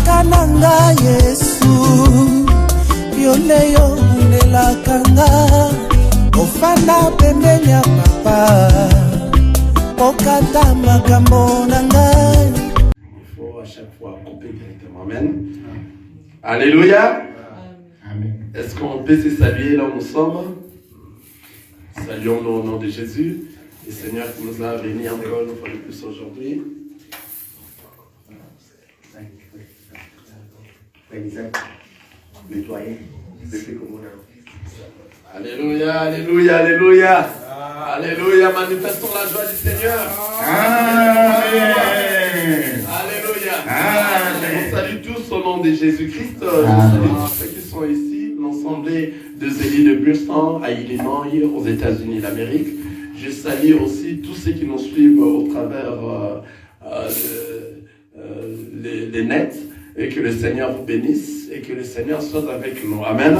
Kaka nanga Yesu Yoleyo unelaka nga Ofanda pembeni ya papa Okata makambo na ngai. Il faut à chaque fois couper directement. Amen. Alléluia. Amen. Est-ce qu'on peut se saluer là où nous sommes? Saluons-nous au nom de Jésus. Le Seigneur qui nous a bénis encore une fois de plus aujourd'hui. Alléluia, alléluia, alléluia. Alléluia, manifestons la joie du Seigneur. Amen. Alléluia. Amen. On salue tous au nom de Jésus-Christ. Je salue tous ceux qui sont ici, l'ensemble de Zélie de Burston, à Illinois, aux États-Unis d'Amérique. Je salue aussi tous ceux qui nous suivent au travers les nets. Et que le Seigneur vous bénisse et que le Seigneur soit avec nous. Amen.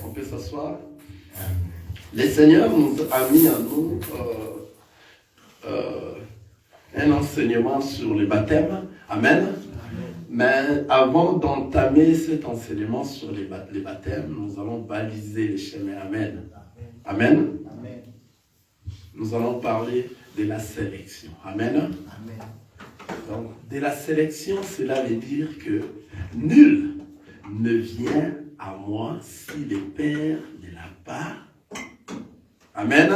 On peut s'asseoir. Le Seigneur nous a mis à nous un enseignement sur le baptême. Amen. Mais avant d'entamer cet enseignement sur les baptêmes, nous allons baliser les chemins. Amen. Amen. Nous allons parler de la sélection. Amen. Donc, de la sélection, cela veut dire que nul ne vient à moi si le Père ne l'a pas. Amen.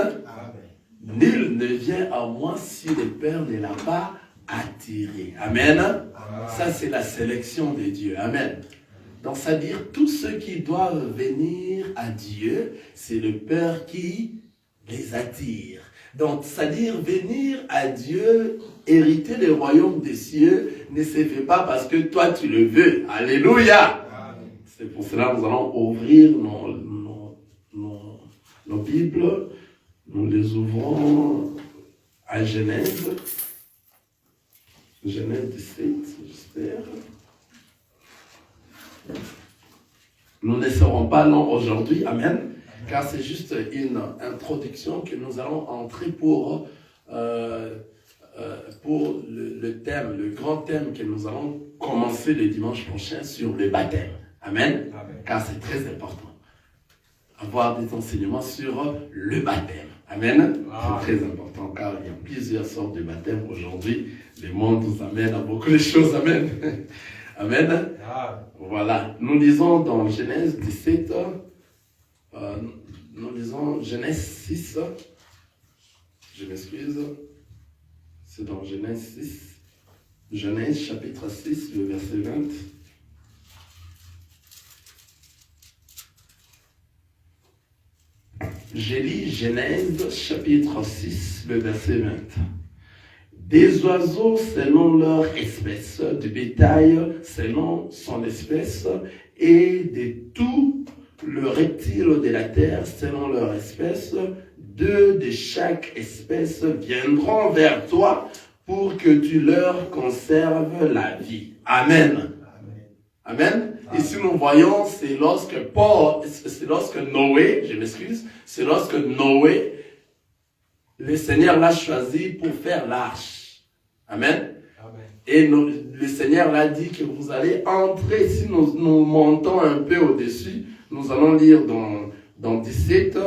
Nul ne vient à moi si le Père ne l'a pas attiré. Amen. Ça, c'est la sélection de Dieu. Amen. Donc, c'est-à-dire, tous ceux qui doivent venir à Dieu, c'est le Père qui les attire. Donc, c'est-à-dire, venir à Dieu, hériter le royaume des cieux, ne se fait pas parce que toi, tu le veux. Alléluia. C'est pour cela que nous allons ouvrir nos Bibles. Nous les ouvrons à Genèse. Genèse 17, j'espère. Nous ne serons pas longs aujourd'hui. Amen. Car c'est juste une introduction que nous allons entrer pour le thème, le grand thème que nous allons commencer le dimanche prochain sur le baptême. Amen. Car c'est très important. Avoir des enseignements sur le baptême. Amen. C'est très important car il y a plusieurs sortes de baptêmes aujourd'hui. Le monde nous amène à beaucoup de choses. Amen. Amen. Voilà. Nous lisons dans Genèse 17. Nous lisons Genèse 6. Je m'excuse. C'est dans Genèse 6. Genèse chapitre 6, le verset 20. J'ai lu Genèse chapitre 6, le verset 20. Des oiseaux selon leur espèce, du bétail selon son espèce, et de tout le reptile de la terre selon leur espèce, deux de chaque espèce viendront vers toi pour que tu leur conserves la vie. Amen. Amen. Ici nous voyons, c'est lorsque Noé, je m'excuse, c'est lorsque Noé, le Seigneur l'a choisi pour faire l'arche. Amen. Et le Seigneur l'a dit que vous allez entrer, si nous montons un peu au-dessus, nous allons lire dans 17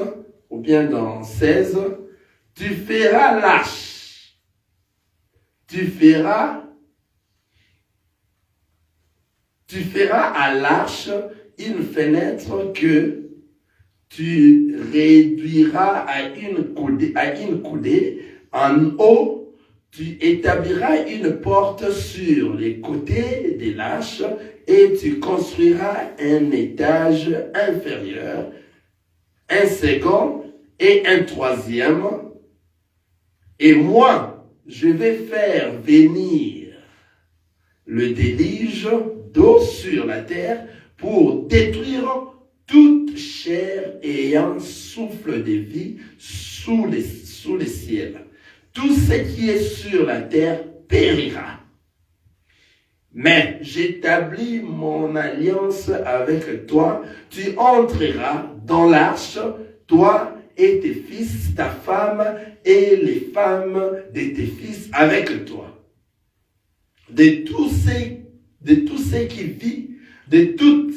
ou bien dans 16. Tu feras l'arche. Tu feras à l'arche une fenêtre que tu réduiras à une coudée. En haut, tu établiras une porte sur les côtés de l'arche et tu construiras un étage inférieur, un second et un troisième. Et moi, je vais faire venir le déluge d'eau sur la terre pour détruire toute chair ayant souffle de vie sous les ciels. Tout ce qui est sur la terre périra. Mais j'établis mon alliance avec toi. Tu entreras dans l'arche, toi et tes fils, ta femme et les femmes de tes fils avec toi. De tous ceux de tout ce qui vit, de toute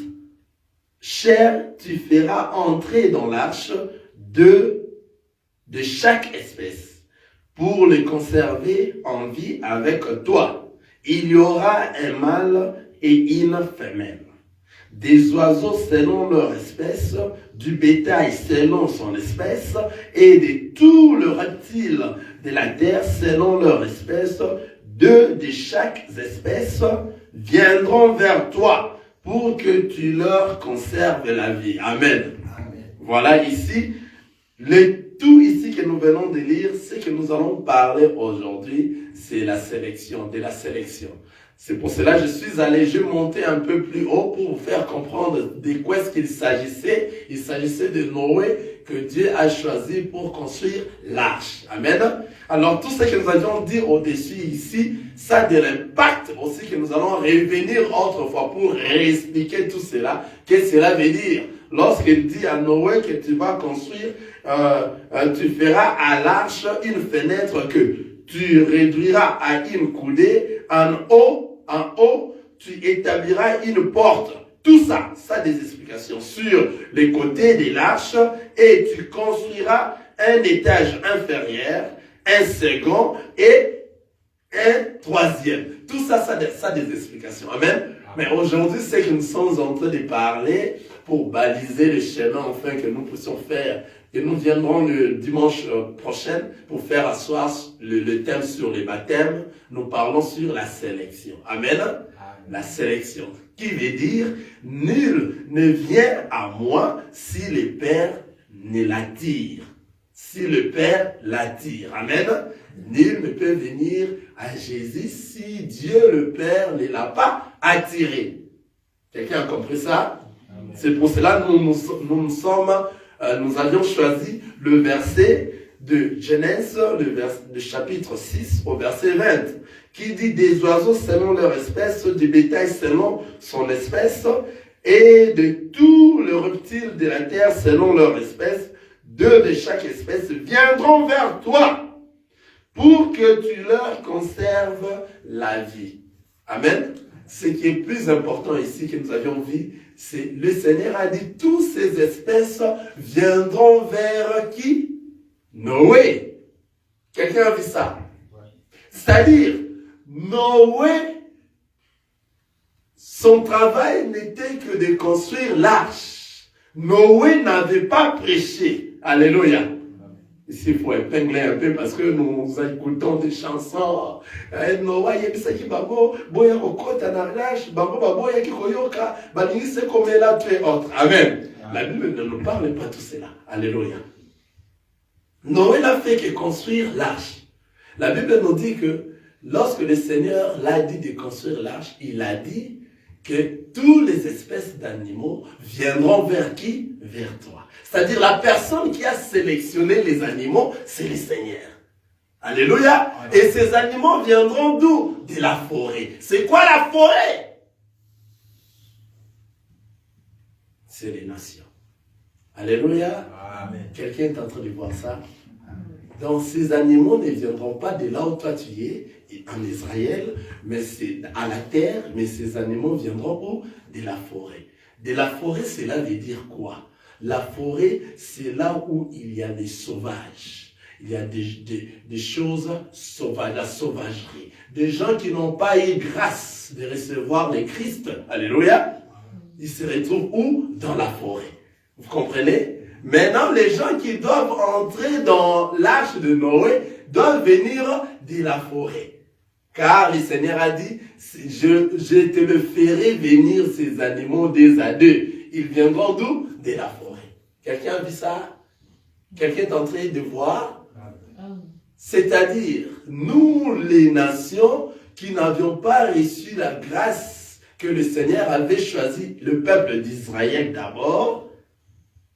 chair, tu feras entrer dans l'arche de chaque espèce, pour les conserver en vie avec toi. Il y aura un mâle et une femelle, des oiseaux selon leur espèce, du bétail selon son espèce, et de tous les reptiles de la terre selon leur espèce. Deux de chaque espèce viendront vers toi pour que tu leur conserves la vie. Amen. Amen. Voilà ici, tout ici que nous venons de lire, ce que nous allons parler aujourd'hui, c'est la sélection, de la sélection. C'est pour cela que je montais un peu plus haut pour vous faire comprendre de quoi est-ce qu'il s'agissait. Il s'agissait de Noé que Dieu a choisi pour construire l'arche. Amen. Alors tout ce que nous avions dit au-dessus ici, ça a de l'impact aussi que nous allons revenir autrefois pour réexpliquer tout cela. Qu'est-ce que cela veut dire? Lorsqu'il dit à Noé que tu vas construire, tu feras à l'arche une fenêtre que tu réduiras à une coudée, en haut, tu établiras une porte. Tout ça, ça a des explications sur les côtés de l'arche, et tu construiras un étage inférieur, un second et un troisième. Tout ça, ça a des explications. Amen. Mais aujourd'hui, c'est que nous sommes en train de parler pour baliser le chemin, enfin, que nous puissions faire. Et nous viendrons le dimanche prochain pour faire asseoir le thème sur les baptêmes. Nous parlons sur la sélection. Amen. La sélection. Qui veut dire, nul ne vient à moi si le Père ne l'attire. Si le Père l'attire. Amen. Nul ne peut venir à Jésus si Dieu le Père ne l'a pas attiré. Quelqu'un a compris ça? Amen. C'est pour cela que nous avions choisi le verset de Genèse, le chapitre 6 au verset 20, qui dit des oiseaux selon leur espèce, du bétail selon son espèce, et de tous les reptiles de la terre selon leur espèce. Deux de chaque espèce viendront vers toi pour que tu leur conserves la vie. Amen. Ce qui est plus important ici que nous avions vu, c'est le Seigneur a dit toutes ces espèces viendront vers qui? Noé. Quelqu'un a vu ça? C'est-à-dire, Noé, son travail n'était que de construire l'arche. Noé n'avait pas prêché. Alléluia. Ici, il faut épingler un peu parce que nous écoutons des chansons. Noé, il y a qui babo, boya okota na l'arche, babo baboya qui koyoka, balingi se comme là tu es autre. Amen. La Bible ne nous parle pas de tout cela. Alléluia. Noé n'a fait que construire l'arche. La Bible nous dit que lorsque le Seigneur l'a dit de construire l'arche, il a dit que toutes les espèces d'animaux viendront vers qui? Vers toi. C'est-à-dire la personne qui a sélectionné les animaux, c'est le Seigneur. Alléluia. Et ces animaux viendront d'où? De la forêt. C'est quoi la forêt? C'est les nations. Alléluia. Amen. Quelqu'un est en train de voir ça? Donc ces animaux ne viendront pas de là où toi tu es, en Israël, mais c'est à la terre, mais ces animaux viendront où? De la forêt. De la forêt, cela veut dire quoi? La forêt, c'est là où il y a des sauvages. Il y a des choses sauvages, la sauvagerie. Des gens qui n'ont pas eu grâce de recevoir le Christ. Alléluia. Ils se retrouvent où? Dans la forêt. Vous comprenez? Maintenant, les gens qui doivent entrer dans l'arche de Noé doivent venir de la forêt. Car le Seigneur a dit, je te le ferai venir ces animaux des à deux. Ils viendront d'où? De la forêt. Quelqu'un a vu ça? Quelqu'un est en train de voir? C'est-à-dire, nous, les nations qui n'avions pas reçu la grâce que le Seigneur avait choisi, le peuple d'Israël d'abord,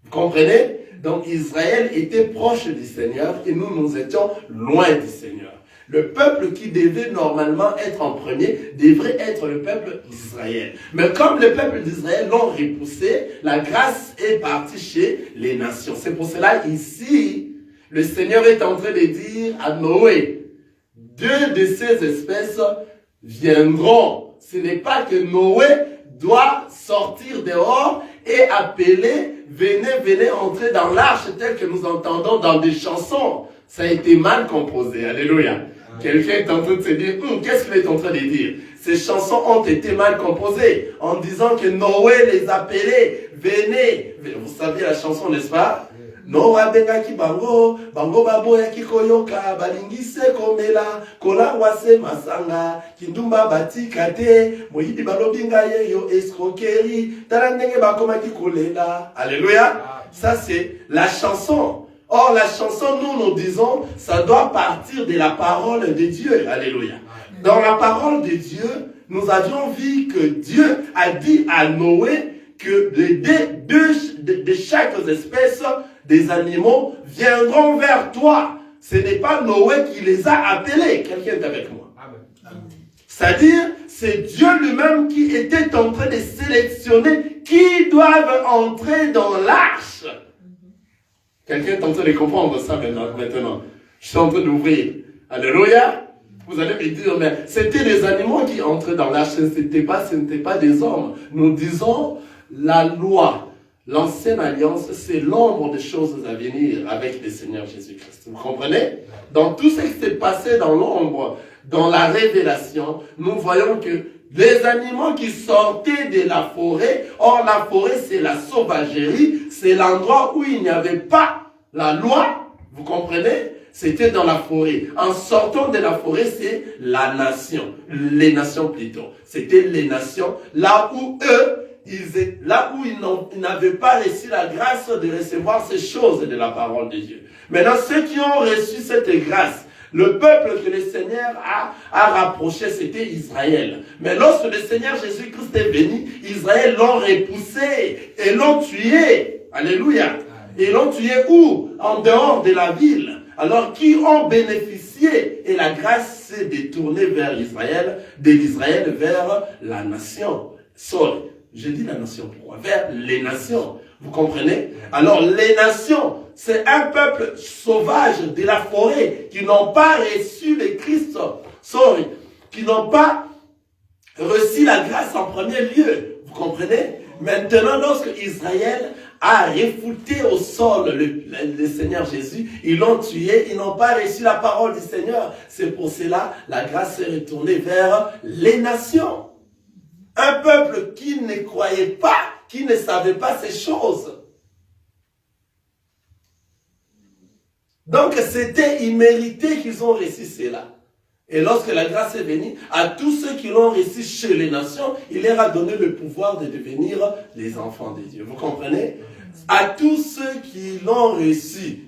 vous comprenez? Donc Israël était proche du Seigneur et nous étions loin du Seigneur. Le peuple qui devait normalement être en premier devrait être le peuple d'Israël. Mais comme le peuple d'Israël l'ont repoussé, la grâce est partie chez les nations. C'est pour cela ici, le Seigneur est en train de dire à Noé, deux de ces espèces viendront ce n'est pas que Noé doit sortir dehors et appeler, venez entrer dans l'arche tel que nous entendons dans des chansons. Ça a été mal composé. Alléluia. Quelqu'un est en train de se dire, qu'est-ce qu'il est en train de dire? Ces chansons ont été mal composées en disant que Noé les appelait, venez. Vous savez la chanson, n'est-ce pas? Noa bengaki bango, bango baboyaki koyoka, balingise komela, kola wase masanga, kindumba batika te, moyidi balobinga yeyo escroquerie, tarandenge bakomaki kolela. Alléluia. Ça c'est la chanson. Or, la chanson, nous disons, ça doit partir de la parole de Dieu. Alléluia. Dans la parole de Dieu, nous avions vu que Dieu a dit à Noé que de chaque espèce des animaux viendront vers toi. Ce n'est pas Noé qui les a appelés. Quelqu'un est avec moi. C'est-à-dire, c'est Dieu lui-même qui était en train de sélectionner qui doivent entrer dans l'arche. Quelqu'un est en train de comprendre ça maintenant. Je suis en train d'ouvrir. Alléluia. Vous allez me dire, mais c'était les animaux qui entraient dans l'arche, ce n'était pas des hommes. Nous disons, la loi, l'ancienne alliance, c'est l'ombre des choses à venir avec le Seigneur Jésus-Christ. Vous comprenez? Dans tout ce qui s'est passé dans l'ombre, dans la révélation, nous voyons que les animaux qui sortaient de la forêt, or la forêt c'est la sauvagerie, c'est l'endroit où il n'y avait pas la loi, vous comprenez? C'était dans la forêt. En sortant de la forêt, c'est la nation, les nations plutôt. C'était les nations, là où eux, ils n'avaient pas reçu la grâce de recevoir ces choses de la parole de Dieu. Maintenant, ceux qui ont reçu cette grâce, le peuple que le Seigneur a rapproché, c'était Israël. Mais lorsque le Seigneur Jésus-Christ est venu, Israël l'ont repoussé et l'ont tué. Alléluia. Et l'ont tué où? En dehors de la ville. Alors, qui ont bénéficié? Et la grâce s'est détournée vers Israël, de l'Israël vers la nation. Je dis la nation, pourquoi? Vers les nations. Vous comprenez? Alors, les nations, c'est un peuple sauvage de la forêt qui n'ont pas reçu le Christ, qui n'ont pas reçu la grâce en premier lieu. Vous comprenez? Maintenant, lorsque Israël a refouté au sol le Seigneur Jésus, ils l'ont tué, ils n'ont pas reçu la parole du Seigneur. C'est pour cela la grâce est retournée vers les nations. Un peuple qui ne croyait pas, qui ne savait pas ces choses. Donc c'était immérité qu'ils ont reçu cela. Et lorsque la grâce est venue, à tous ceux qui l'ont reçu chez les nations, il leur a donné le pouvoir de devenir les enfants de Dieu. Vous comprenez? À tous ceux qui l'ont reçu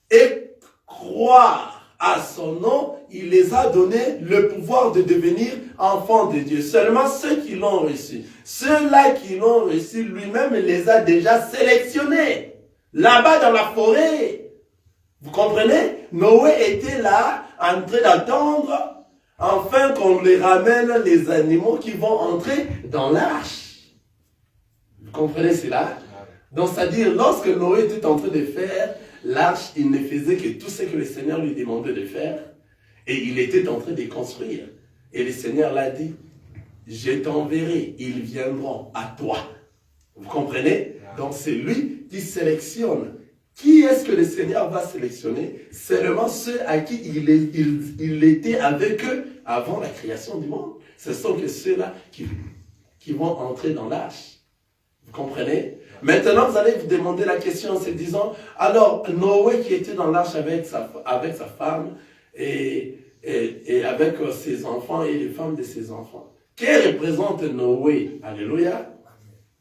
et croire à son nom, il les a donné le pouvoir de devenir enfants de Dieu. Seulement ceux qui l'ont reçu. Ceux-là qui l'ont reçu, lui-même les a déjà sélectionnés. Là-bas dans la forêt. Vous comprenez? Noé était là, en train d'attendre, afin qu'on les ramène les animaux qui vont entrer dans l'arche. Vous comprenez cela? Donc, c'est-à-dire, lorsque Noé était en train de faire l'arche, il ne faisait que tout ce que le Seigneur lui demandait de faire, et il était en train de construire. Et le Seigneur l'a dit, je t'enverrai, ils viendront à toi. Vous comprenez? Donc, c'est lui qui sélectionne. Qui est-ce que le Seigneur va sélectionner? Seulement ceux à qui il était avec eux avant la création du monde. Ce sont que ceux-là qui vont entrer dans l'arche. Vous comprenez? Maintenant, vous allez vous demander la question en se disant, alors Noé qui était dans l'arche avec sa femme et avec ses enfants et les femmes de ses enfants. Qui représente Noé? Alléluia.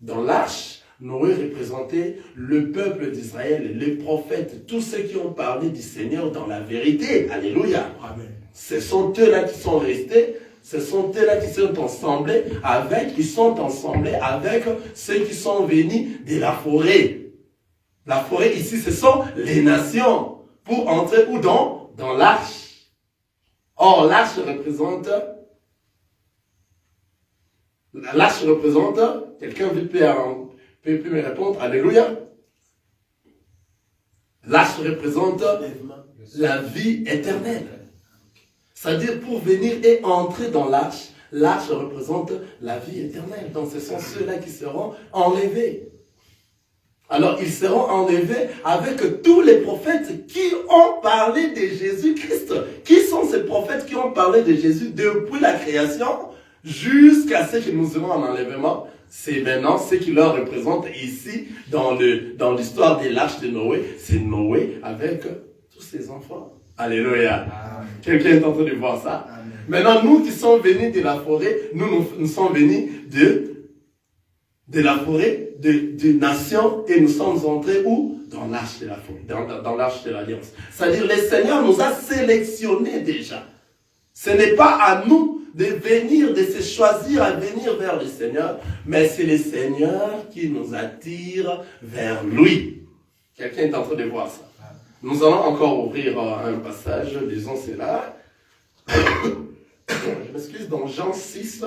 Dans l'arche, Noé représentait le peuple d'Israël, les prophètes, tous ceux qui ont parlé du Seigneur dans la vérité. Alléluia. Amen. Ce sont eux-là qui sont restés, ce sont eux-là qui sont ensemblés avec ceux qui sont venus de la forêt. La forêt ici, ce sont les nations pour entrer où dans l'arche. Or, l'arche représente, quelqu'un peut me répondre, alléluia. L'arche représente la vie éternelle. C'est-à-dire pour venir et entrer dans l'arche, L'arche représente la vie éternelle. Donc ce sont ceux-là qui seront enlevés. Alors ils seront enlevés avec tous les prophètes qui ont parlé de Jésus-Christ. Qui sont ces prophètes qui ont parlé de Jésus depuis la création jusqu'à ce que nous serons en enlèvement? C'est maintenant ce qui leur représente ici dans l'histoire de l'arche de Noé. C'est Noé avec tous ses enfants. Alléluia. Quelqu'un est en train de voir ça? Amen. Maintenant, nous qui sommes venus de la forêt, nous sommes venus de la forêt, de nation, et nous sommes entrés où? Dans l'arche de la forêt, dans l'arche de l'alliance. C'est-à-dire, le Seigneur nous a sélectionnés déjà. Ce n'est pas à nous de venir, de se choisir à venir vers le Seigneur, mais c'est le Seigneur qui nous attire vers lui. Quelqu'un est en train de voir ça. Nous allons encore ouvrir un passage, disons c'est là. Je m'excuse, dans Jean 6.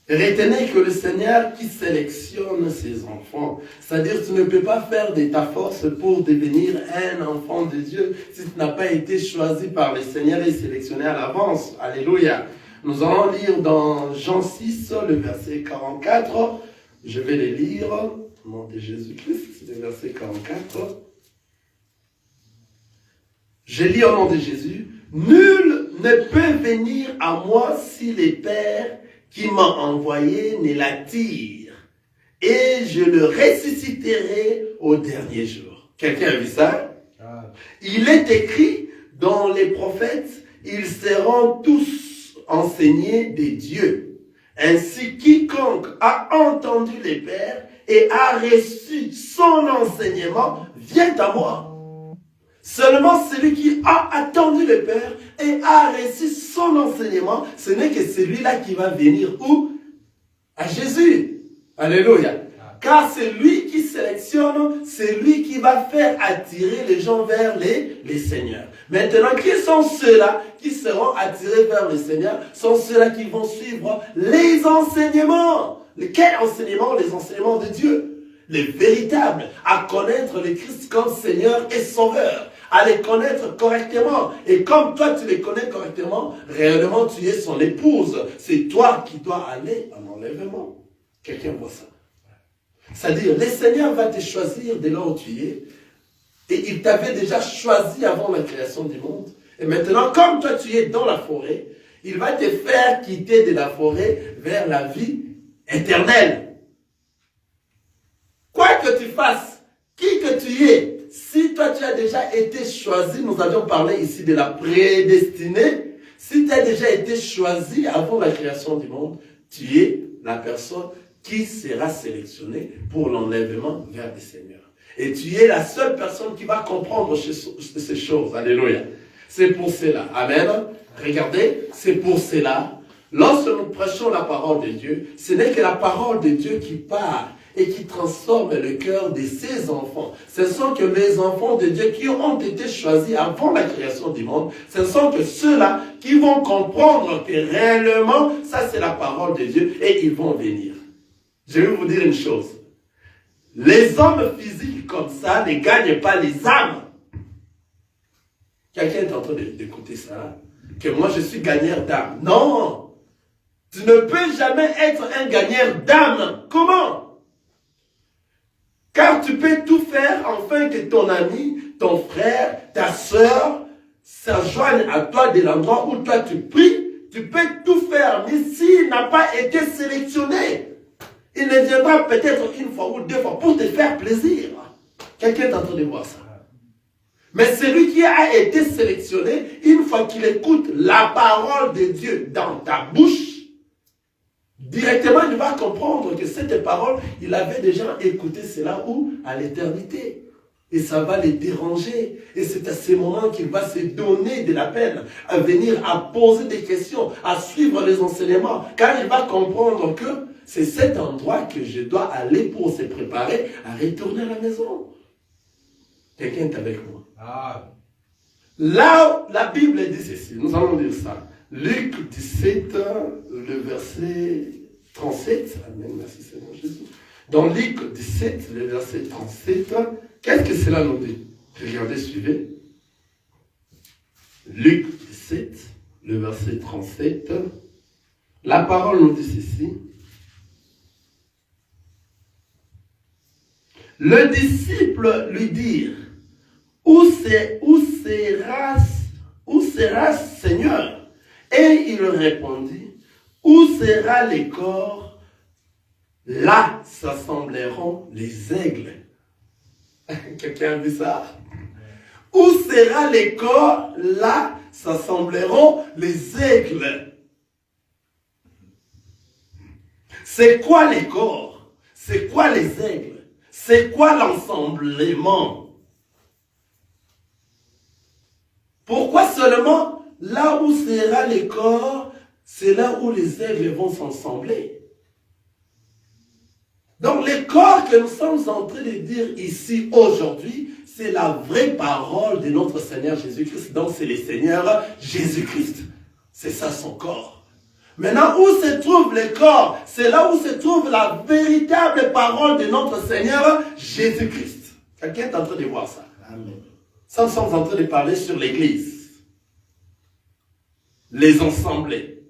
Retenez que le Seigneur qui sélectionne ses enfants, c'est-à-dire tu ne peux pas faire de ta force pour devenir un enfant de Dieu si tu n'as pas été choisi par le Seigneur et sélectionné à l'avance. Alléluia. Nous allons lire dans Jean 6, le verset 44. Je vais les lire. Au nom de Jésus-Christ, c'est le verset 44. Je lis au nom de Jésus. Nul ne peut venir à moi si le Père qui m'a envoyé ne l'attire, et je le ressusciterai au dernier jour. Quelqu'un a vu ça? Il est écrit dans les prophètes, ils seront tous enseignés de Dieu. Ainsi, quiconque a entendu le Père et a reçu son enseignement vient à moi. Seulement celui qui a attendu le Père et a reçu son enseignement, ce n'est que celui-là qui va venir où? À Jésus. Alléluia. Car c'est lui qui sélectionne, c'est lui qui va faire attirer les gens vers les seigneurs. Maintenant, qui sont ceux-là qui seront attirés vers le Seigneur? Sont ceux-là qui vont suivre les enseignements. Quels enseignements? Les enseignements de Dieu. Les véritables. À connaître le Christ comme Seigneur et Sauveur. À les connaître correctement. Et comme toi, tu les connais correctement, réellement, tu es son épouse. C'est toi qui dois aller en enlèvement. Quelqu'un voit ça? C'est-à-dire, le Seigneur va te choisir dès là où tu es. Et il t'avait déjà choisi avant la création du monde. Et maintenant, comme toi, tu es dans la forêt, il va te faire quitter de la forêt vers la vie éternelle. Quoi que tu fasses, qui que tu es, si toi tu as déjà été choisi, nous avions parlé ici de la prédestinée, si tu as déjà été choisi avant la création du monde, tu es la personne qui sera sélectionnée pour l'enlèvement vers le Seigneur. Et tu es la seule personne qui va comprendre ces choses. Alléluia. C'est pour cela. Amen. Regardez, c'est pour cela. Lorsque nous prêchons la parole de Dieu, ce n'est que la parole de Dieu qui part et qui transforme le cœur de ses enfants. Ce sont que les enfants de Dieu qui ont été choisis avant la création du monde, ce sont que ceux-là qui vont comprendre que réellement, ça c'est la parole de Dieu et ils vont venir. Je vais vous dire une chose. Les hommes physiques comme ça ne gagnent pas les âmes. Quelqu'un est en train d'écouter ça. Que moi je suis gagneur d'âme. Non. Tu ne peux jamais être un gagneur d'âme. Comment? Car tu peux tout faire afin que ton ami, ton frère, ta soeur s'adjoignent à toi de l'endroit où toi tu pries. Tu peux tout faire. Mais s'il n'a pas été sélectionné, il ne viendra peut-être une fois ou deux fois pour te faire plaisir. Quelqu'un est en train de voir ça. Mais celui qui a été sélectionné, une fois qu'il écoute la parole de Dieu dans ta bouche, directement il va comprendre que cette parole, il avait déjà écouté cela où? À l'éternité. Et ça va les déranger. Et c'est à ce moment qu'il va se donner de la peine à venir, à poser des questions, à suivre les enseignements. Car il va comprendre que c'est cet endroit que je dois aller pour se préparer à retourner à la maison. Quelqu'un est avec moi. Ah. Là, la Bible dit ceci. Nous allons lire ça. Luc 17, le verset 37. Amen, merci Seigneur Jésus. Dans Luc 17, le verset 37, qu'est-ce que cela nous dit? Regardez, suivez. Luc 17, le verset 37. La parole nous dit ceci. Le disciple lui dit, où sera Seigneur? Et il répondit, où sera les corps? Là s'assembleront les aigles. Quelqu'un a vu ça? Où sera les corps? Là s'assembleront les aigles. C'est quoi les corps? C'est quoi les aigles? C'est quoi l'ensemblement? Pourquoi seulement là où sera les corps, c'est là où les aigles vont s'assembler? Donc les corps que nous sommes en train de dire ici aujourd'hui, c'est la vraie parole de notre Seigneur Jésus-Christ. Donc c'est le Seigneur Jésus-Christ. C'est ça son corps. Maintenant, où se trouve le corps? C'est là où se trouve la véritable parole de notre Seigneur Jésus-Christ. Quelqu'un est en train de voir ça? Amen. Ça, nous sommes en train de parler sur l'Église. Les ensemblés.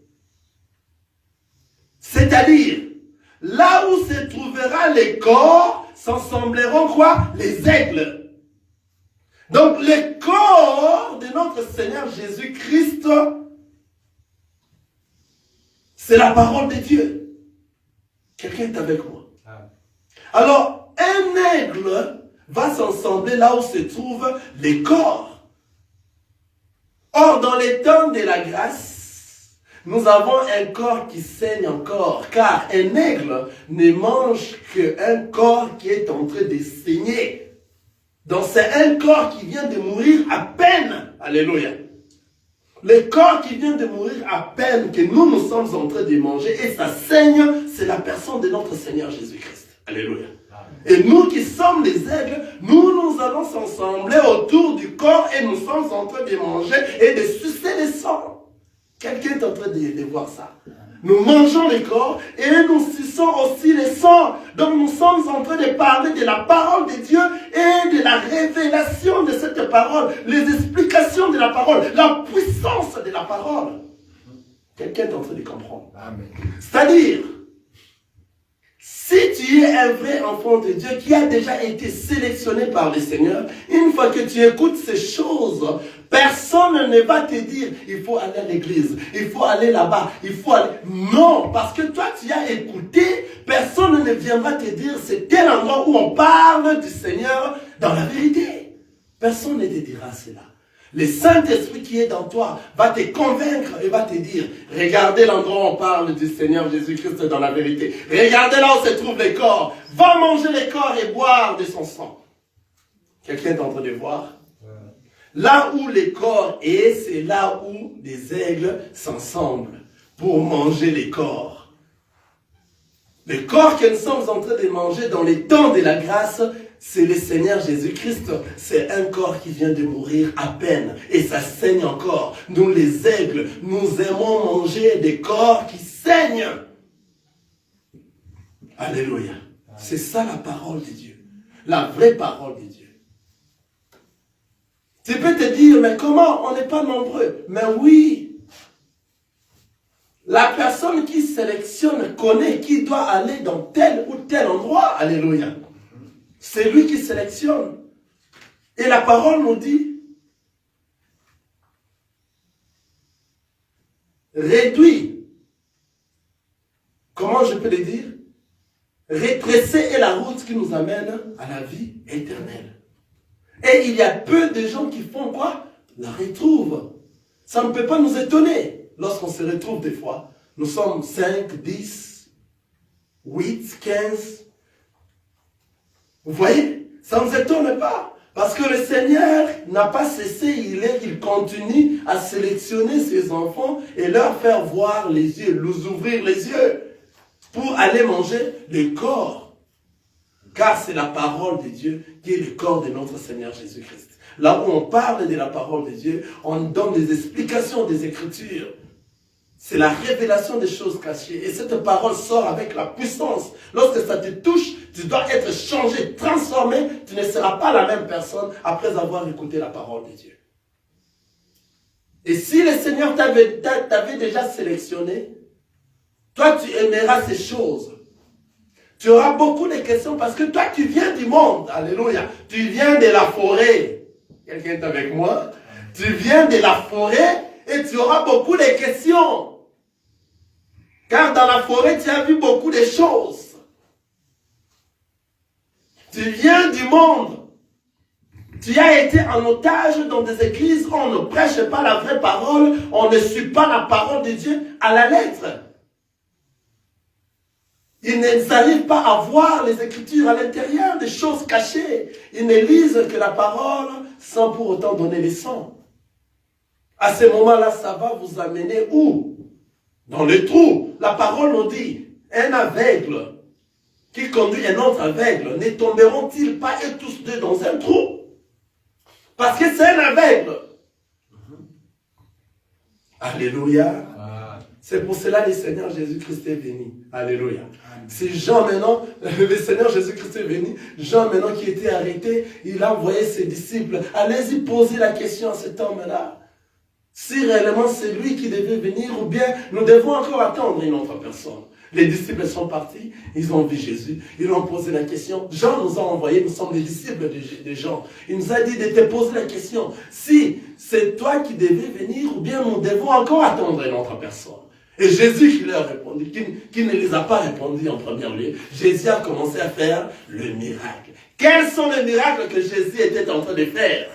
C'est-à-dire, là où se trouvera les corps, s'assembleront quoi? Les aigles. Donc, le corps de notre Seigneur Jésus-Christ, c'est la parole de Dieu. Quelqu'un est avec moi. Alors, un aigle va s'assembler là où se trouvent les corps. Or, dans les temps de la grâce, nous avons un corps qui saigne encore, car un aigle ne mange qu'un corps qui est en train de saigner. Donc, c'est un corps qui vient de mourir à peine. Alléluia. Le corps qui vient de mourir à peine que nous sommes en train de manger et ça saigne, c'est la personne de notre Seigneur Jésus-Christ. Alléluia. Et nous qui sommes les aigles, nous allons s'assembler autour du corps et nous sommes en train de manger et de sucer le sang. Quelqu'un est en train de voir ça. Nous mangeons le corps et nous suçons aussi le sang. Donc nous sommes en train de parler de la parole de Dieu et de la révélation de cette parole, les explications de la parole, la puissance de la parole. Quelqu'un est en train de comprendre. Amen. C'est-à-dire, si tu es un vrai enfant de Dieu qui a déjà été sélectionné par le Seigneur, une fois que tu écoutes ces choses, personne ne va te dire, il faut aller à l'église, il faut aller là-bas, il faut aller... Non, parce que toi tu as écouté, personne ne viendra te dire, c'est tel endroit où on parle du Seigneur dans la vérité. Personne ne te dira cela. Le Saint-Esprit qui est dans toi va te convaincre et va te dire, regardez l'endroit où on parle du Seigneur Jésus-Christ dans la vérité. Regardez là où se trouvent les corps. Va manger les corps et boire de son sang. Quelqu'un est en train de voir? Là où les corps est, c'est là où les aigles s'ensemblent pour manger les corps. Le corps que nous sommes en train de manger dans les temps de la grâce, c'est le Seigneur Jésus-Christ. C'est un corps qui vient de mourir à peine. Et ça saigne encore. Nous les aigles, nous aimons manger des corps qui saignent. Alléluia. C'est ça la parole de Dieu. La vraie parole de Dieu. Tu peux te dire, mais comment on n'est pas nombreux? Mais oui. La personne qui sélectionne connaît qui doit aller dans tel ou tel endroit. Alléluia. C'est lui qui sélectionne. Et la parole nous dit, réduit. Comment je peux le dire? Rétrécir est la route qui nous amène à la vie éternelle. Et il y a peu de gens qui font quoi? La retrouvent. Ça ne peut pas nous étonner lorsqu'on se retrouve des fois. Nous sommes 5, 10, 8, 15. Vous voyez? Ça ne nous étonne pas. Parce que le Seigneur n'a pas cessé, il continue à sélectionner ses enfants et leur faire voir les yeux, nous ouvrir les yeux pour aller manger le corps. Car c'est la parole de Dieu qui est le corps de notre Seigneur Jésus-Christ. Là où on parle de la parole de Dieu, on donne des explications des Écritures. C'est la révélation des choses cachées. Et cette parole sort avec la puissance. Lorsque ça te touche, tu dois être changé, transformé. Tu ne seras pas la même personne après avoir écouté la parole de Dieu. Et si le Seigneur t'avait déjà sélectionné, toi tu aimeras ces choses. Tu auras beaucoup de questions parce que toi tu viens du monde. Alléluia. Tu viens de la forêt. Quelqu'un est avec moi? Tu viens de la forêt et tu auras beaucoup de questions. Car dans la forêt, tu as vu beaucoup de choses. Tu viens du monde. Tu as été en otage dans des églises où on ne prêche pas la vraie parole, on ne suit pas la parole de Dieu à la lettre. Ils n'arrivent pas à voir les Écritures à l'intérieur, des choses cachées. Ils ne lisent que la parole sans pour autant donner les sons. À ce moment-là, ça va vous amener où? Dans le trou. La parole nous dit, un aveugle qui conduit un autre aveugle, ne tomberont-ils pas eux tous deux dans un trou? Parce que c'est un aveugle. Alléluia. C'est pour cela que le Seigneur Jésus-Christ est venu. Alléluia. C'est Jean maintenant, le Seigneur Jésus-Christ est venu. Jean maintenant qui était arrêté, il a envoyé ses disciples. Allez-y poser la question à cet homme-là. Si réellement c'est lui qui devait venir ou bien nous devons encore attendre une autre personne. Les disciples sont partis, ils ont vu Jésus, ils ont posé la question. Jean nous a envoyés, nous sommes les disciples de Jean. Il nous a dit de te poser la question. Si c'est toi qui devais venir ou bien nous devons encore attendre une autre personne. Et Jésus qui leur a répondu, qui ne les a pas répondu en premier lieu, Jésus a commencé à faire le miracle. Quels sont les miracles que Jésus était en train de faire?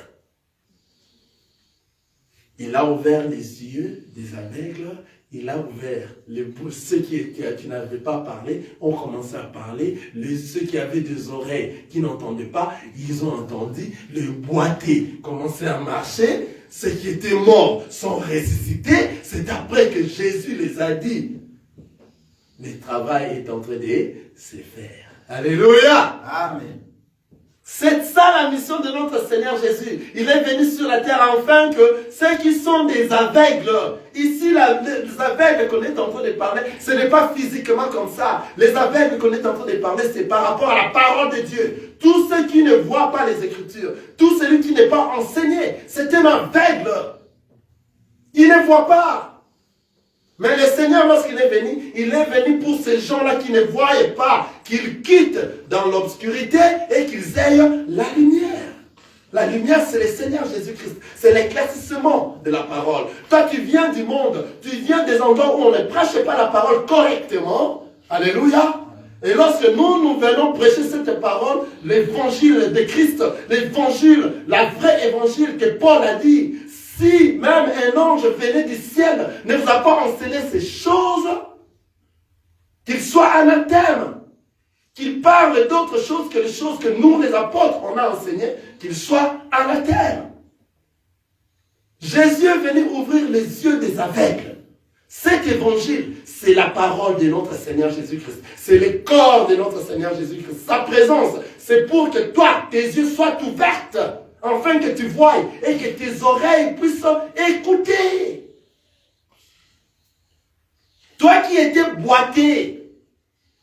Il a ouvert les yeux des aveugles, il a ouvert les bouches. Ceux qui n'avaient pas parlé ont commencé à parler. Ceux qui avaient des oreilles qui n'entendaient pas, ils ont entendu. Les boités commençaient à marcher. Ceux qui étaient morts sont ressuscités. C'est après que Jésus les a dit. Le travail est en train de se faire. Alléluia. Amen. C'est ça la mission de notre Seigneur Jésus. Il est venu sur la terre afin que ceux qui sont des aveugles, ici les aveugles qu'on est en train de parler, ce n'est pas physiquement comme ça. Les aveugles qu'on est en train de parler, c'est par rapport à la parole de Dieu. Tous ceux qui ne voient pas les Écritures, tout celui qui n'est pas enseigné, c'est un aveugle. Il ne voit pas. Mais le Seigneur, lorsqu'il est venu, il est venu pour ces gens-là qui ne voyaient pas, qu'ils quittent dans l'obscurité et qu'ils aient la lumière. La lumière, c'est le Seigneur Jésus-Christ. C'est l'éclaircissement de la parole. Toi, tu viens du monde, tu viens des endroits où on ne prêche pas la parole correctement. Alléluia. Et lorsque nous venons prêcher cette parole, l'évangile de Christ, l'évangile, la vraie évangile que Paul a dit, si même un ange venait du ciel, ne vous a pas enseigné ces choses, qu'il soit anathème, qu'il parle d'autres choses que les choses que nous, les apôtres, on a enseignées, qu'il soit anathème. Jésus est venu ouvrir les yeux des aveugles. Cet évangile, c'est la parole de notre Seigneur Jésus-Christ. C'est le corps de notre Seigneur Jésus-Christ. Sa présence, c'est pour que toi, tes yeux soient ouverts, afin que tu voies et que tes oreilles puissent écouter. Toi qui étais boité,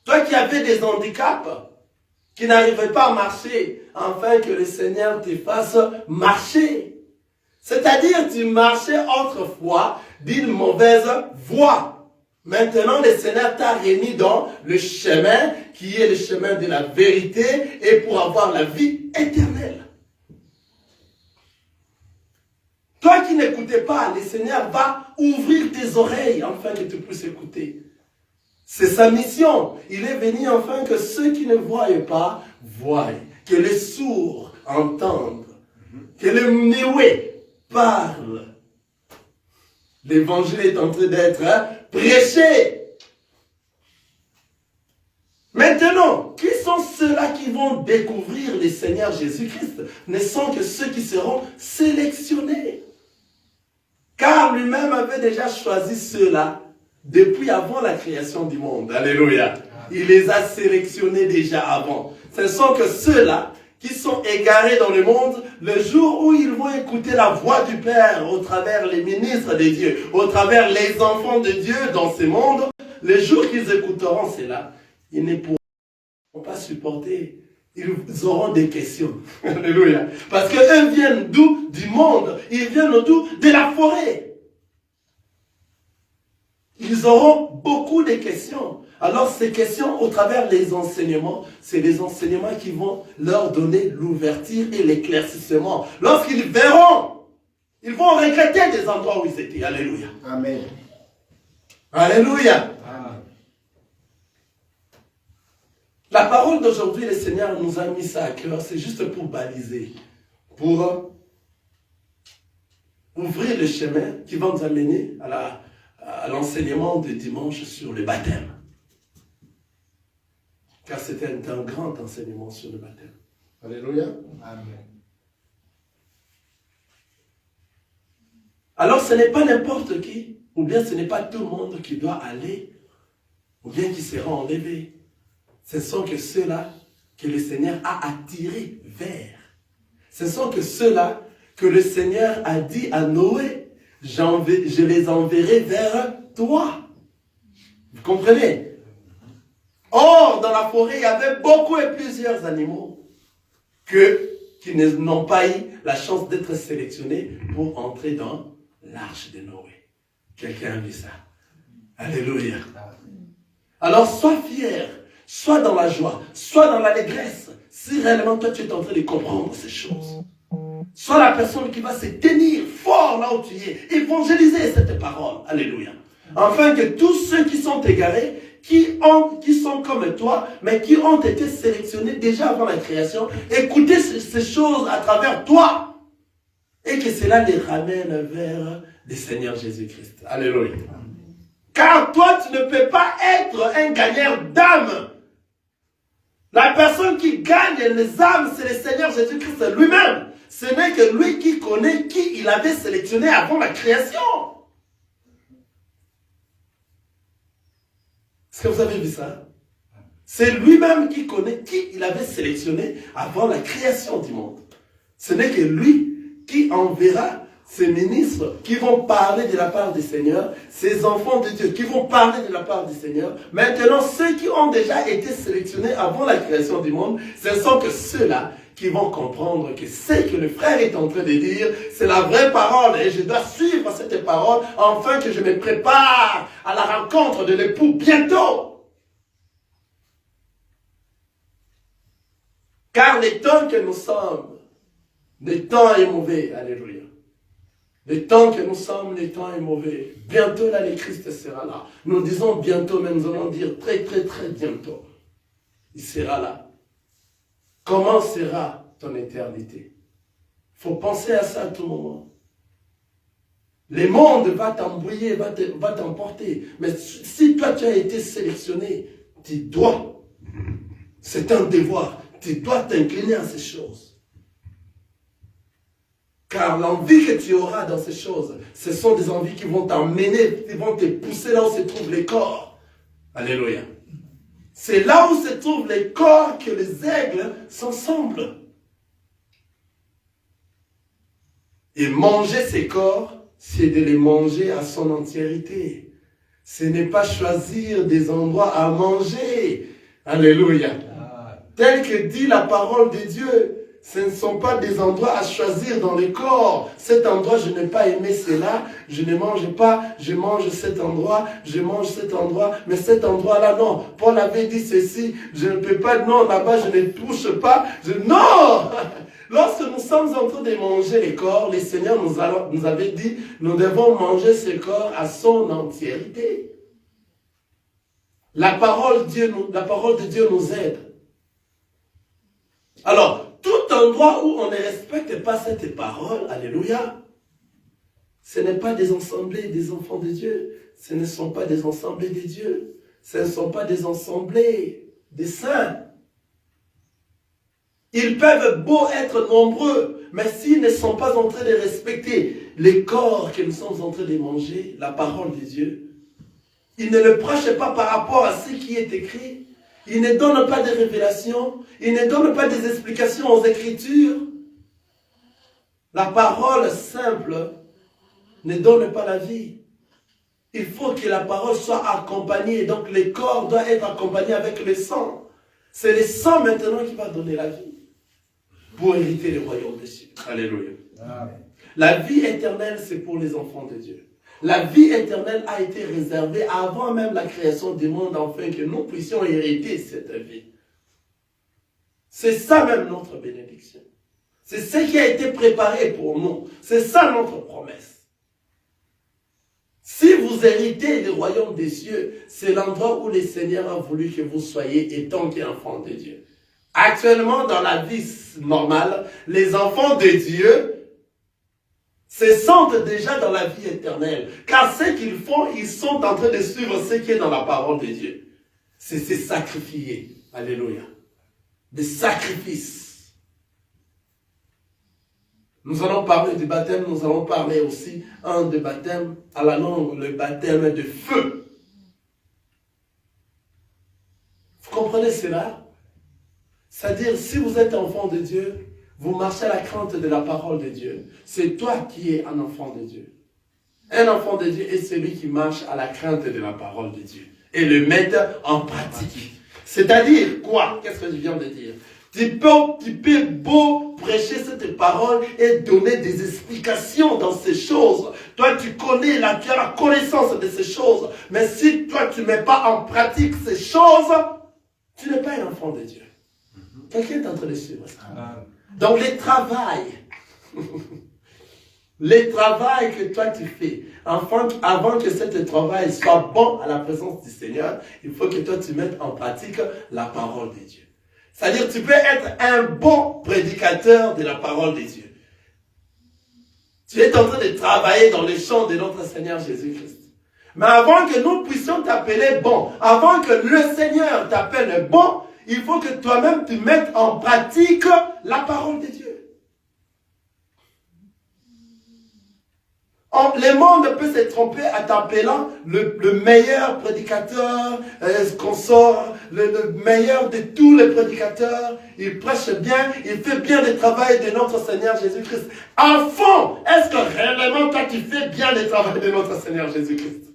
toi qui avais des handicaps, qui n'arrivais pas à marcher, afin que le Seigneur te fasse marcher. C'est-à-dire, tu marchais autrefois d'une mauvaise voie. Maintenant, le Seigneur t'a remis dans le chemin qui est le chemin de la vérité et pour avoir la vie éternelle. Toi qui n'écoutais pas, le Seigneur va ouvrir tes oreilles afin que tu puisses écouter. C'est sa mission. Il est venu afin que ceux qui ne voient pas, voient. Que les sourds entendent. Que les muets parlent. L'évangile est en train d'être prêché. Maintenant, qui sont ceux-là qui vont découvrir le Seigneur Jésus-Christ? Ne sont que ceux qui seront sélectionnés. Car lui-même avait déjà choisi ceux-là depuis avant la création du monde. Alléluia. Il les a sélectionnés déjà avant. Ce sont que ceux-là qui sont égarés dans le monde, le jour où ils vont écouter la voix du Père au travers les ministres de Dieu, au travers les enfants de Dieu dans ce monde, le jour qu'ils écouteront cela, ils ne pourront pas supporter. Ils auront des questions. Alléluia. Parce qu'eux viennent d'où? Du monde. Ils viennent d'où? De la forêt. ils auront beaucoup de questions. Alors ces questions, au travers des enseignements, c'est les enseignements qui vont leur donner l'ouverture et l'éclaircissement. Lorsqu'ils verront, ils vont regretter des endroits où ils étaient. Alléluia. Amen. Alléluia. Amen. La parole d'aujourd'hui, le Seigneur nous a mis ça à cœur, c'est juste pour baliser, pour ouvrir le chemin qui va nous amener à l'enseignement de dimanche sur le baptême. Car c'était un grand enseignement sur le baptême. Alléluia. Amen. Alors ce n'est pas n'importe qui, ou bien ce n'est pas tout le monde qui doit aller, ou bien qui sera enlevé. Ce sont que ceux-là que le Seigneur a attirés vers. Ce sont que ceux-là que le Seigneur a dit à Noé, je les enverrai vers toi. Vous comprenez? Or, dans la forêt, il y avait beaucoup et plusieurs animaux qui n'ont pas eu la chance d'être sélectionnés pour entrer dans l'arche de Noé. Quelqu'un a vu ça? Alléluia. Alors, sois fier, sois dans la joie, sois dans l'allégresse, si réellement toi tu es en train de comprendre ces choses. Sois la personne qui va se tenir fort là où tu es, évangéliser cette parole. Alléluia. Afin que tous ceux qui sont égarés, qui sont comme toi, mais qui ont été sélectionnés déjà avant la création, écoutez ces choses à travers toi. Et que cela les ramène vers le Seigneur Jésus-Christ. Alléluia. Car toi, tu ne peux pas être un gagneur d'âmes. La personne qui gagne les âmes, c'est le Seigneur Jésus-Christ lui-même. Ce n'est que lui qui connaît qui il avait sélectionné avant la création. Est-ce que vous avez vu ça? C'est lui-même qui connaît qui il avait sélectionné avant la création du monde. Ce n'est que lui qui enverra ces ministres qui vont parler de la part du Seigneur, ces enfants de Dieu qui vont parler de la part du Seigneur. Maintenant, ceux qui ont déjà été sélectionnés avant la création du monde, ce sont que ceux-là qui vont comprendre que ce que le frère est en train de dire, c'est la vraie parole et je dois suivre cette parole afin que je me prépare à la rencontre de l'époux bientôt. Car les temps que nous sommes, le temps est mauvais. Alléluia. Le temps que nous sommes, le temps est mauvais. Bientôt là, le Christ sera là. Nous disons bientôt, mais nous allons dire très très très bientôt. Il sera là. Comment sera ton éternité? Il faut penser à ça à tout moment. Le monde va t'embrouiller, va t'emporter. Mais si toi tu as été sélectionné, tu dois. C'est un devoir. Tu dois t'incliner à ces choses. Car l'envie que tu auras dans ces choses, ce sont des envies qui vont t'emmener, qui vont te pousser là où se trouvent les corps. Alléluia. C'est là où se trouvent les corps que les aigles s'ensemblent. Et manger ces corps, c'est de les manger à son entièreté. Ce n'est pas choisir des endroits à manger. Alléluia. Tel que dit la parole de Dieu, ce ne sont pas des endroits à choisir dans le corps. Cet endroit, je n'ai pas aimé cela, je ne mange pas, je mange cet endroit, je mange cet endroit, mais cet endroit-là, non. Paul avait dit ceci, je ne peux pas, non, là-bas, je ne touche pas. Non! Lorsque nous sommes en train de manger les corps, le Seigneur nous avait dit, nous devons manger ce corps à son entièreté. La parole de Dieu nous aide. Alors, tout endroit où on ne respecte pas cette parole, alléluia, ce n'est pas des assemblées des enfants de Dieu, ce ne sont pas des assemblées de Dieu, ce ne sont pas des assemblées des saints. Ils peuvent beau être nombreux, mais s'ils ne sont pas en train de respecter les corps que nous sommes en train de manger, la parole de Dieu, ils ne le prêchent pas par rapport à ce qui est écrit. Il ne donne pas de révélations, il ne donne pas des explications aux Écritures. La parole simple ne donne pas la vie. Il faut que la parole soit accompagnée, donc le corps doit être accompagné avec le sang. C'est le sang maintenant qui va donner la vie pour hériter le royaume des cieux. Alléluia. Amen. La vie éternelle, c'est pour les enfants de Dieu. La vie éternelle a été réservée avant même la création du monde, afin que nous puissions hériter cette vie. C'est ça même notre bénédiction. C'est ce qui a été préparé pour nous. C'est ça notre promesse. Si vous héritez du royaume des cieux, c'est l'endroit où le Seigneur a voulu que vous soyez étant qu'enfants de Dieu. Actuellement, dans la vie normale, les enfants de Dieu se sentent déjà dans la vie éternelle. Car ce qu'ils font, ils sont en train de suivre ce qui est dans la parole de Dieu. C'est se sacrifier. Alléluia. Des sacrifices. Nous allons parler du baptême, nous allons parler aussi de baptême à la langue, le baptême de feu. Vous comprenez cela? C'est-à-dire, si vous êtes enfant de Dieu, vous marchez à la crainte de la parole de Dieu. C'est toi qui es un enfant de Dieu. Un enfant de Dieu est celui qui marche à la crainte de la parole de Dieu et le met en pratique. C'est-à-dire quoi? Qu'est-ce que je viens de dire? Tu peux beau prêcher cette parole et donner des explications dans ces choses. Toi, tu connais, tu as la connaissance de ces choses. Mais si toi, tu ne mets pas en pratique ces choses, tu n'es pas un enfant de Dieu. Quelqu'un est en train de suivre ça. Donc, les travail que toi tu fais, avant que ce travail soit bon à la présence du Seigneur, il faut que toi tu mettes en pratique la parole de Dieu. C'est-à-dire, tu peux être un bon prédicateur de la parole de Dieu. Tu es en train de travailler dans les champs de notre Seigneur Jésus-Christ. Mais avant que nous puissions t'appeler bon, avant que le Seigneur t'appelle bon, il faut que toi-même tu mettes en pratique la parole de Dieu. Le monde peut se tromper en t'appelant le meilleur prédicateur, le meilleur de tous les prédicateurs. Il prêche bien, il fait bien le travail de notre Seigneur Jésus-Christ. En fond, est-ce que réellement toi tu fais bien le travail de notre Seigneur Jésus-Christ?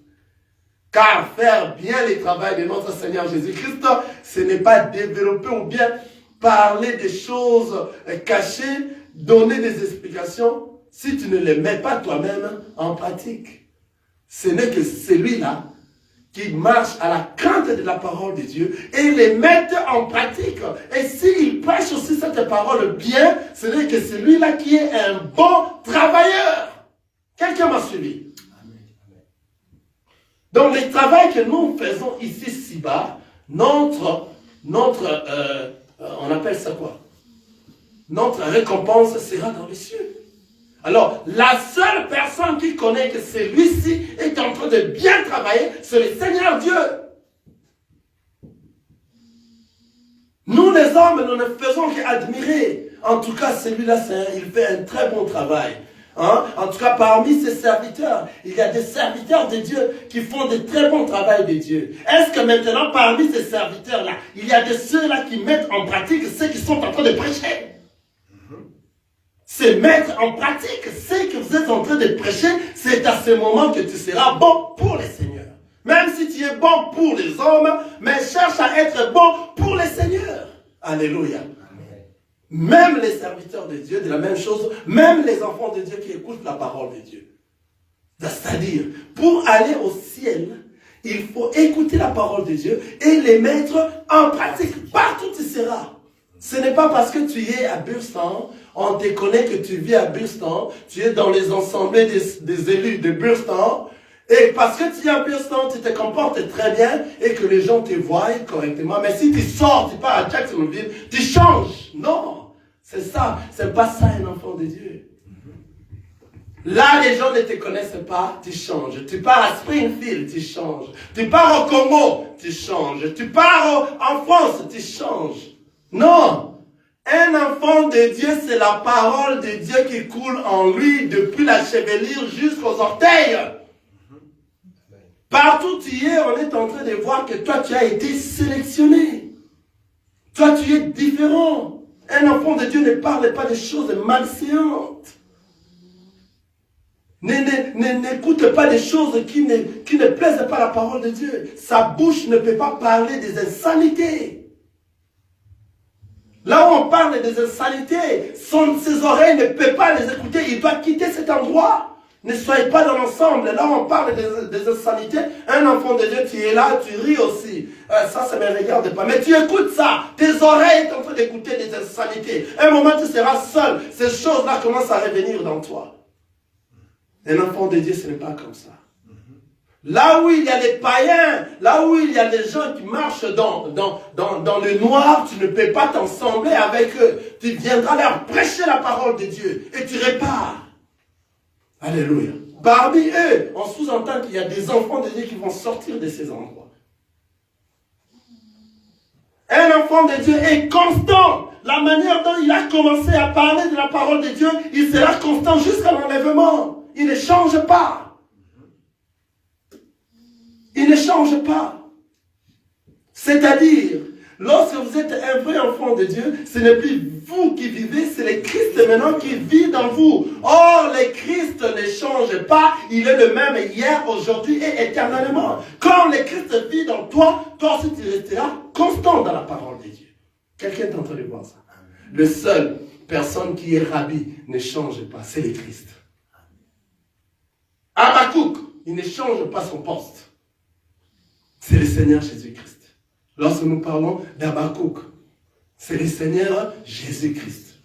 Car faire bien le travail de notre Seigneur Jésus-Christ, ce n'est pas développer ou bien parler des choses cachées, donner des explications, si tu ne les mets pas toi-même en pratique. Ce n'est que celui-là qui marche à la crainte de la parole de Dieu et les met en pratique. Et s'il prêche aussi cette parole bien, ce n'est que celui-là qui est un bon travailleur. Quelqu'un m'a suivi? Donc, le travail que nous faisons ici, ci-bas, on appelle ça quoi? Notre récompense sera dans les cieux. Alors, la seule personne qui connaît que celui-ci est en train de bien travailler, c'est le Seigneur Dieu. Nous, les hommes, nous ne faisons qu'admirer. En tout cas, celui-là, il fait un très bon travail. Hein? En tout cas, parmi ses serviteurs, il y a des serviteurs de Dieu qui font de très bons travail de Dieu. Est-ce que maintenant, parmi ces serviteurs-là, il y a de ceux-là qui mettent en pratique ceux qui sont en train de prêcher? C'est mettre en pratique ce que vous êtes en train de prêcher, c'est à ce moment que tu seras bon pour les seigneurs. Même si tu es bon pour les hommes, mais cherche à être bon pour les seigneurs. Alléluia. Même les serviteurs de Dieu, de la même chose, même les enfants de Dieu qui écoutent la parole de Dieu. C'est-à-dire, pour aller au ciel, il faut écouter la parole de Dieu et les mettre en pratique. Partout tu seras. Ce n'est pas parce que tu es à Burstan, on te connaît que tu vis à Burstan, tu es dans les assemblées des élus de Burstan, et parce que tu es à Burstan, tu te comportes très bien et que les gens te voient correctement. Mais si tu sors, tu pars à Jacksonville, tu changes. Non, c'est ça. C'est pas ça un enfant de Dieu. Là, les gens ne te connaissent pas, tu changes. Tu pars à Springfield, tu changes. Tu pars au Congo, tu changes. Tu pars en France, tu changes. Non. Un enfant de Dieu, c'est la parole de Dieu qui coule en lui depuis la chevelure jusqu'aux orteils. Partout où tu es, on est en train de voir que toi, tu as été sélectionné. Toi, tu es différent. Un enfant de Dieu ne parle pas des choses malséantes. N'écoute pas des choses qui ne plaisent pas à la parole de Dieu. Sa bouche ne peut pas parler des insanités. Là où on parle des insanités, ses oreilles ne peuvent pas les écouter. Il doit quitter cet endroit. Ne soyez pas dans l'ensemble. Là, on parle des insanités. Un enfant de Dieu, tu es là, tu ris aussi. Ça ne me regarde pas. Mais tu écoutes ça. Tes oreilles sont en train d'écouter des insanités. Un moment, tu seras seul. Ces choses-là commencent à revenir dans toi. Un enfant de Dieu, ce n'est pas comme ça. Là où il y a les païens, là où il y a des gens qui marchent dans le noir, tu ne peux pas t'ensembler avec eux. Tu viendras leur prêcher la parole de Dieu et tu repars. Alléluia. Parmi eux, on sous-entend qu'il y a des enfants de Dieu qui vont sortir de ces endroits. Un enfant de Dieu est constant. La manière dont il a commencé à parler de la parole de Dieu, il sera constant jusqu'à l'enlèvement. Il ne change pas. Il ne change pas. C'est-à-dire, lorsque vous êtes un vrai enfant de Dieu, ce n'est plus vous qui vivez, c'est le Christ maintenant qui vit dans vous. Or, le Christ ne change pas, il est le même hier, aujourd'hui et éternellement. Quand le Christ vit dans toi, toi aussi tu resteras constant dans la parole de Dieu. Quelqu'un est en train de voir ça. Le seul personne qui est rabbi ne change pas, c'est le Christ. Habakkuk, il ne change pas son poste. C'est le Seigneur Jésus-Christ. Lorsque nous parlons d'Habakkuk, c'est le Seigneur Jésus-Christ.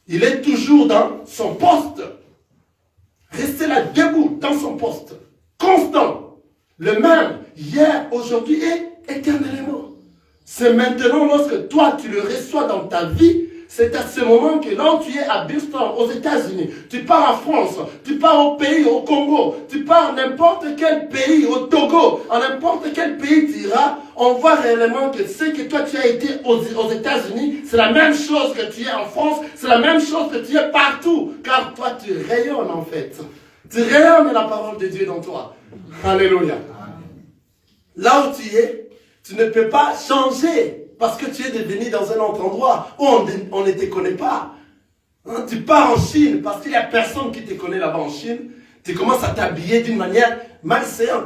Il est toujours dans son poste. Restez là debout dans son poste. Constant. Le même hier, aujourd'hui et éternellement. C'est maintenant lorsque toi tu le reçois dans ta vie, c'est à ce moment que là où tu es à Boston, aux États-Unis, tu pars en France, tu pars au pays, au Congo, tu pars n'importe quel pays, au Togo, en n'importe quel pays tu iras, on voit réellement que ce que toi tu as été aux États-Unis, c'est la même chose que tu es en France, c'est la même chose que tu es partout, car toi tu rayonnes en fait. Tu rayonnes la parole de Dieu dans toi. Alléluia. Là où tu es, tu ne peux pas changer. Parce que tu es devenu dans un autre endroit où on ne te connaît pas. Hein, tu pars en Chine parce qu'il n'y a personne qui te connaît là-bas en Chine. Tu commences à t'habiller d'une manière malsaine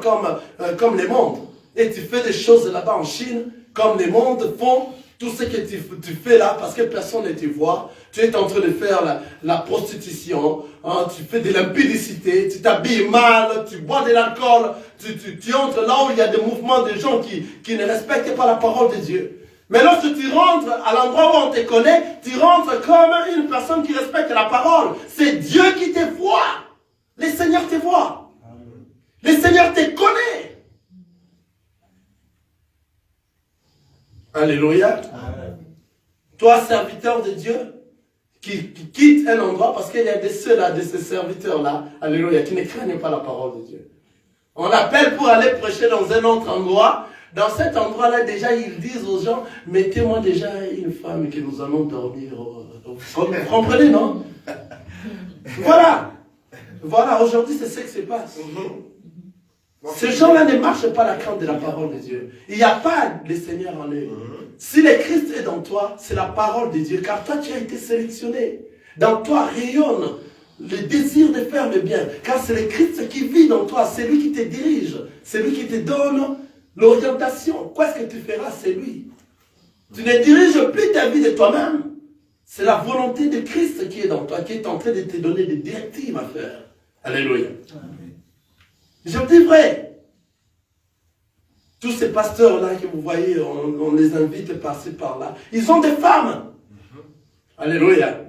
comme les mondes. Et tu fais des choses là-bas en Chine comme les mondes font. Tout ce que tu fais là parce que personne ne te voit. Tu es en train de faire la prostitution. Hein, tu fais de l'impudicité. Tu t'habilles mal. Tu bois de l'alcool. Tu entres là où il y a des mouvements de gens qui ne respectent pas la parole de Dieu. Mais lorsque tu rentres à l'endroit où on te connaît, tu rentres comme une personne qui respecte la parole. C'est Dieu qui te voit. Le Seigneur te voit. Le Seigneur te connaît. Alléluia. Toi, serviteur de Dieu, qui quitte un endroit, parce qu'il y a de ces serviteurs-là, alléluia, qui ne craignent pas la parole de Dieu. On l'appelle pour aller prêcher dans un autre endroit. Dans cet endroit-là, déjà, ils disent aux gens, mettez-moi déjà une femme que nous allons dormir. Vous comprenez, non? Voilà. Voilà, aujourd'hui, c'est ce qui se passe. Ces gens-là ne marchent pas la crainte de la parole de Dieu. Il n'y a pas le Seigneur en eux. Si le Christ est dans toi, c'est la parole de Dieu, car toi, tu as été sélectionné. Dans toi rayonne le désir de faire le bien, car c'est le Christ qui vit dans toi, c'est lui qui te dirige, c'est lui qui te donne l'orientation. Qu'est-ce que tu feras? C'est lui. Tu ne diriges plus ta vie de toi-même. C'est la volonté de Christ qui est dans toi, qui est en train de te donner des directives à faire. Alléluia. Amen. Je vous dis vrai. Tous ces pasteurs-là que vous voyez, on les invite par-ci, par-là. Ils ont des femmes. Alléluia.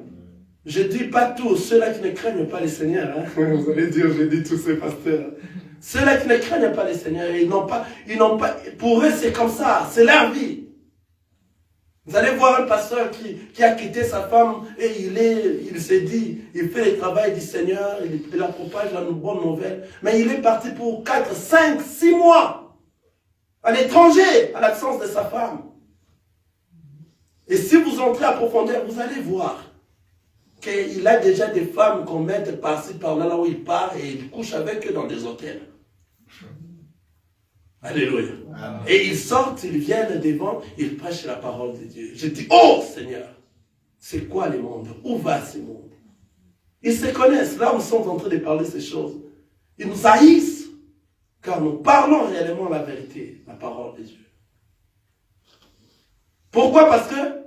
Je ne dis pas tous, ceux-là qui ne craignent pas le Seigneur. Hein? Vous allez dire, je dis tous ces pasteurs. Ceux-là qui ne craignent pas le Seigneur, ils n'ont pas, pour eux c'est comme ça, c'est leur vie. Vous allez voir un pasteur qui a quitté sa femme et il s'est dit, il fait le travail du Seigneur, il la propage la bonne nouvelle, mais il est parti pour 4, 5, 6 mois à l'étranger, à l'absence de sa femme. Et si vous entrez à profondeur, vous allez voir qu'il a déjà des femmes qu'on met par-ci, par-là, là où il part, et il couche avec eux dans des hôtels. Alléluia. Amen. Et ils sortent, ils viennent devant, ils prêchent la parole de Dieu. Je dis, oh Seigneur, c'est quoi le monde? Où va ce monde? Ils se connaissent, là où nous sommes en train de parler ces choses. Ils nous haïssent, car nous parlons réellement la vérité, la parole de Dieu. Pourquoi? Parce que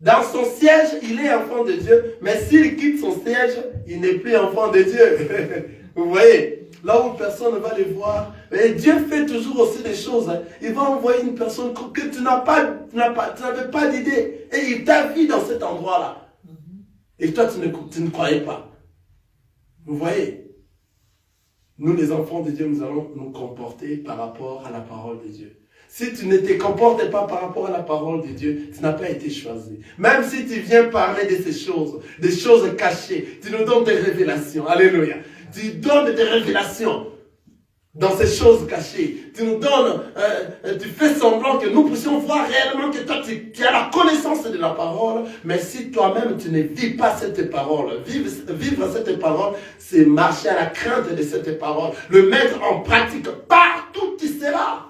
dans son siège, il est enfant de Dieu, mais s'il quitte son siège, il n'est plus enfant de Dieu. Vous voyez, là où personne ne va les voir. Et Dieu fait toujours aussi des choses. Hein. Il va envoyer une personne que tu n'avais pas d'idée. Et il t'a vu dans cet endroit-là. Et toi, tu ne croyais pas. Vous voyez, nous les enfants de Dieu, nous allons nous comporter par rapport à la parole de Dieu. Si tu ne te comportes pas par rapport à la parole de Dieu, tu n'as pas été choisi. Même si tu viens parler de ces choses, des choses cachées, tu nous donnes des révélations. Alléluia. Tu donnes des révélations dans ces choses cachées. Tu nous donnes, tu fais semblant que nous puissions voir réellement que toi, tu as la connaissance de la parole. Mais si toi-même, tu ne vis pas cette parole, vivre cette parole, c'est marcher à la crainte de cette parole. Le mettre en pratique partout tu seras.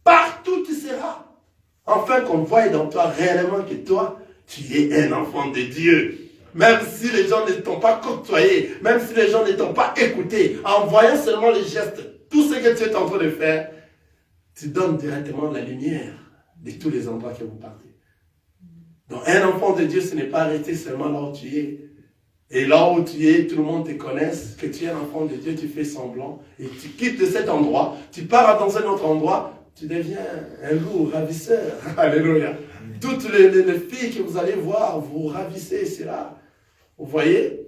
Partout tu seras. Enfin qu'on voie dans toi réellement que toi, tu es un enfant de Dieu. Même si les gens ne t'ont pas côtoyé, même si les gens ne t'ont pas écouté, en voyant seulement les gestes, tout ce que tu es en train de faire, tu donnes directement la lumière de tous les endroits que vous partez. Donc un enfant de Dieu, ce n'est pas arrêter seulement là où tu es. Et là où tu es, tout le monde te connaisse, que tu es un enfant de Dieu, tu fais semblant, et tu quittes cet endroit, tu pars dans un autre endroit, tu deviens un loup ravisseur. Alléluia. Toutes les filles que vous allez voir, vous ravissez, c'est là. Vous voyez,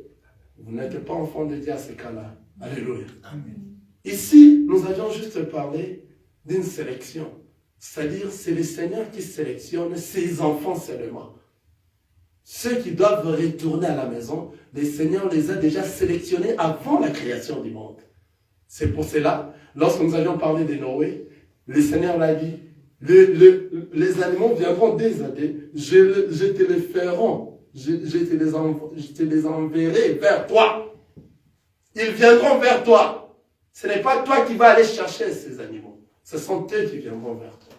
vous n'êtes pas enfant de Dieu à ce cas-là. Alléluia. Amen. Ici, nous avions juste parlé d'une sélection. C'est-à-dire, c'est le Seigneur qui sélectionne ses enfants seulement. Ceux qui doivent retourner à la maison, le Seigneur les a déjà sélectionnés avant la création du monde. C'est pour cela, lorsque nous avions parlé de Noé, le Seigneur l'a dit, les animaux viendront des années, je te les ferai, je te les enverrai vers toi. Ils viendront vers toi. Ce n'est pas toi qui vas aller chercher ces animaux. Ce sont eux qui viendront vers toi.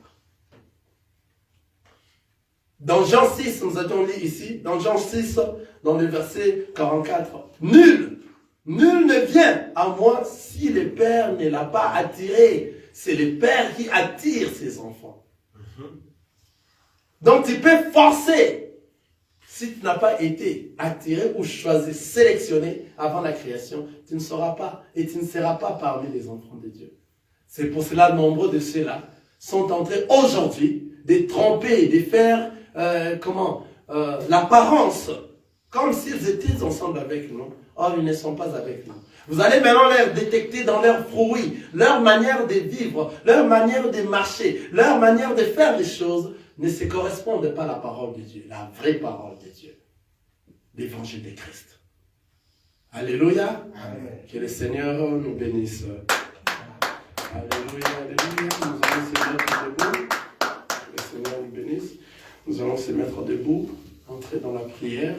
Dans Jean 6, nous avions lu ici, dans Jean 6, dans le verset 44, nul ne vient à moi si le Père ne l'a pas attiré. C'est le Père qui attire ses enfants. Donc tu peux forcer si tu n'as pas été attiré ou choisi, sélectionné avant la création, tu ne sauras pas et tu ne seras pas parmi les enfants de Dieu. C'est pour cela nombreux de ceux-là sont en train aujourd'hui de tromper, de faire l'apparence, comme s'ils étaient ensemble avec nous. Or, ils ne sont pas avec nous. Vous allez maintenant les détecter dans leurs fruits, leur manière de vivre, leur manière de marcher, leur manière de faire les choses ne se correspondent pas à la parole de Dieu, la vraie parole de Dieu, l'évangile de Christ. Alléluia. Amen. Que le Seigneur nous bénisse. Alléluia, alléluia. Nous allons se mettre debout. Que le Seigneur nous bénisse. Nous allons se mettre debout, entrer dans la prière.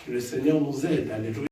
Que le Seigneur nous aide. Alléluia.